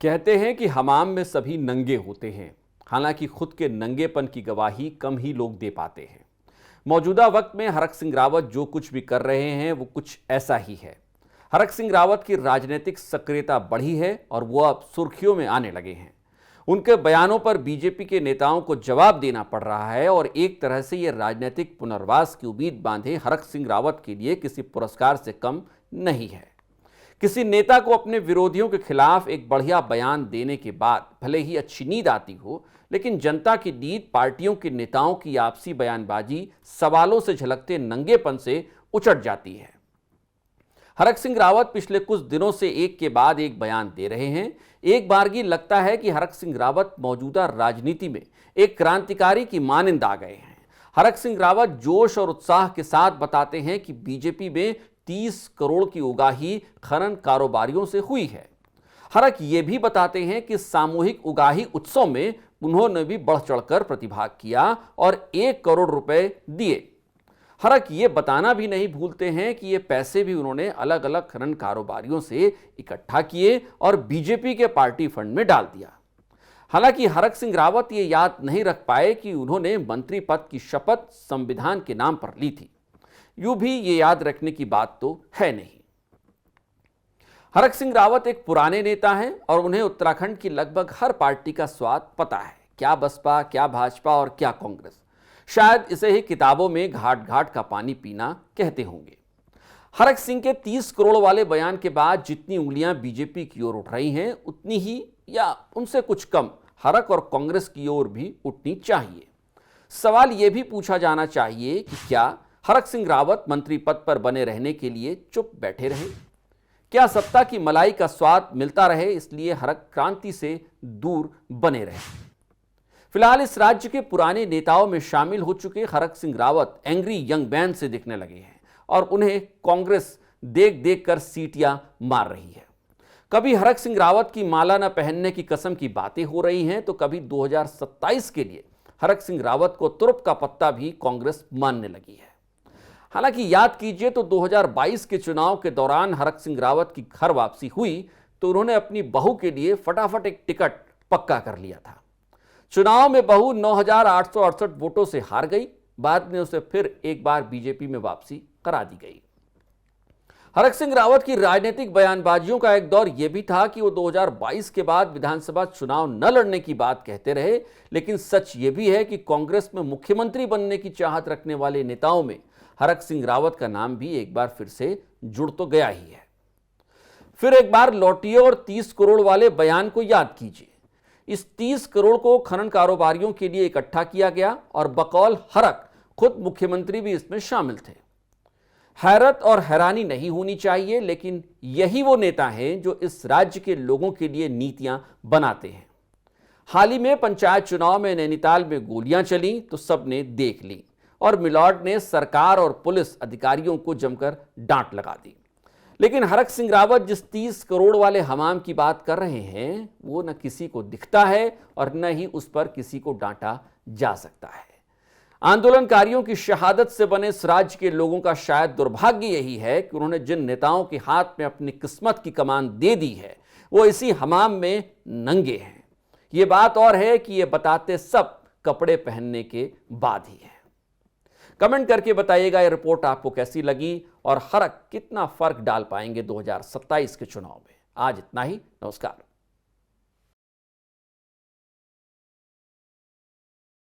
कहते हैं कि हमाम में सभी नंगे होते हैं। हालांकि खुद के नंगेपन की गवाही कम ही लोग दे पाते हैं। मौजूदा वक्त में हरक सिंह रावत जो कुछ भी कर रहे हैं वो कुछ ऐसा ही है। हरक सिंह रावत की राजनीतिक सक्रियता बढ़ी है और वो अब सुर्खियों में आने लगे हैं। उनके बयानों पर बीजेपी के नेताओं को जवाब देना पड़ रहा है और एक तरह से ये राजनीतिक पुनर्वास की उम्मीद बांधे हरक सिंह रावत के लिए किसी पुरस्कार से कम नहीं है। किसी नेता को अपने विरोधियों के खिलाफ एक बढ़िया बयान देने के बाद भले ही अच्छी नींद आती हो, लेकिन जनता की नींद पार्टियों के नेताओं की आपसी बयानबाजी, सवालों से झलकते नंगेपन से उचट जाती है। हरक सिंह रावत पिछले कुछ दिनों से एक के बाद एक बयान दे रहे हैं। एक बारगी लगता है कि हरक सिंह रावत मौजूदा राजनीति में एक क्रांतिकारी की मानंद आ गए हैं। हरक सिंह रावत जोश और उत्साह के साथ बताते हैं कि बीजेपी में 30 करोड़ की उगाही खनन कारोबारियों से हुई है। हरक ये भी बताते हैं कि सामूहिक उगाही उत्सव में उन्होंने भी बढ़ चढ़कर प्रतिभाग किया और 1 करोड़ रुपए दिए। हरक ये बताना भी नहीं भूलते हैं कि ये पैसे भी उन्होंने अलग अलग खनन कारोबारियों से इकट्ठा किए और बीजेपी के पार्टी फंड में डाल दिया। हालांकि हरक सिंह रावत ये याद नहीं रख पाए कि उन्होंने मंत्री पद की शपथ संविधान के नाम पर ली थी। यूं भी ये याद रखने की बात तो है नहीं। हरक सिंह रावत एक पुराने नेता हैं और उन्हें उत्तराखंड की लगभग हर पार्टी का स्वाद पता है, क्या बसपा, क्या भाजपा और क्या कांग्रेस। शायद इसे ही किताबों में घाट घाट का पानी पीना कहते होंगे। हरक सिंह के 30 करोड़ वाले बयान के बाद जितनी उंगलियां बीजेपी की ओर उठ रही हैं, उतनी ही या उनसे कुछ कम हरक और कांग्रेस की ओर भी उठनी चाहिए। सवाल यह भी पूछा जाना चाहिए कि क्या हरक सिंह रावत मंत्री पद पर बने रहने के लिए चुप बैठे रहे? क्या सत्ता की मलाई का स्वाद मिलता रहे इसलिए हरक क्रांति से दूर बने रहे? फिलहाल इस राज्य के पुराने नेताओं में शामिल हो चुके Harak Singh Rawat angry young man से दिखने लगे हैं और उन्हें कांग्रेस देख देख कर सीटियां मार रही है। कभी हरक सिंह रावत की माला न पहनने की कसम की बातें हो रही हैं, तो कभी 2027 के लिए हरक सिंह रावत को तुरुप का पत्ता भी कांग्रेस मानने लगी है। हालांकि याद कीजिए तो 2022 के चुनाव के दौरान हरक सिंह रावत की घर वापसी हुई तो उन्होंने अपनी बहू के लिए फटाफट एक टिकट पक्का कर लिया था। चुनाव में बहू 9,868 वोटों से हार गई। बाद में उसे फिर एक बार बीजेपी में वापसी करा दी गई। हरक सिंह रावत की राजनीतिक बयानबाजियों का एक दौर यह भी था कि वो 2022 के बाद विधानसभा चुनाव न लड़ने की बात कहते रहे, लेकिन सच ये भी है कि कांग्रेस में मुख्यमंत्री बनने की चाहत रखने वाले नेताओं में हरक सिंह रावत का नाम भी एक बार फिर से जुड़ तो गया ही है। फिर एक बार लौटिए और 30 करोड़ वाले बयान को याद कीजिए। इस 30 करोड़ को खनन कारोबारियों के लिए इकट्ठा किया गया और बकौल हरक खुद मुख्यमंत्री भी इसमें शामिल थे। हैरत और हैरानी नहीं होनी चाहिए, लेकिन यही वो नेता हैं जो इस राज्य के लोगों के लिए नीतियां बनाते हैं। हाल ही में पंचायत चुनाव में नैनीताल में गोलियां चली तो सबने देख ली और मिलॉर्ड ने सरकार और पुलिस अधिकारियों को जमकर डांट लगा दी। लेकिन हरक सिंह रावत जिस 30 करोड़ वाले हमाम की बात कर रहे हैं, वो न किसी को दिखता है और न ही उस पर किसी को डांटा जा सकता है। आंदोलनकारियों की शहादत से बने इस राज्य के लोगों का शायद दुर्भाग्य यही है कि उन्होंने जिन नेताओं के हाथ में अपनी किस्मत की कमान दे दी है, वो इसी हमाम में नंगे हैं। ये बात और है कि ये बताते सब कपड़े पहनने के बाद ही है। कमेंट करके बताइएगा ये रिपोर्ट आपको कैसी लगी और हरक कितना फर्क डाल पाएंगे 2027 के चुनाव में। आज इतना ही। नमस्कार।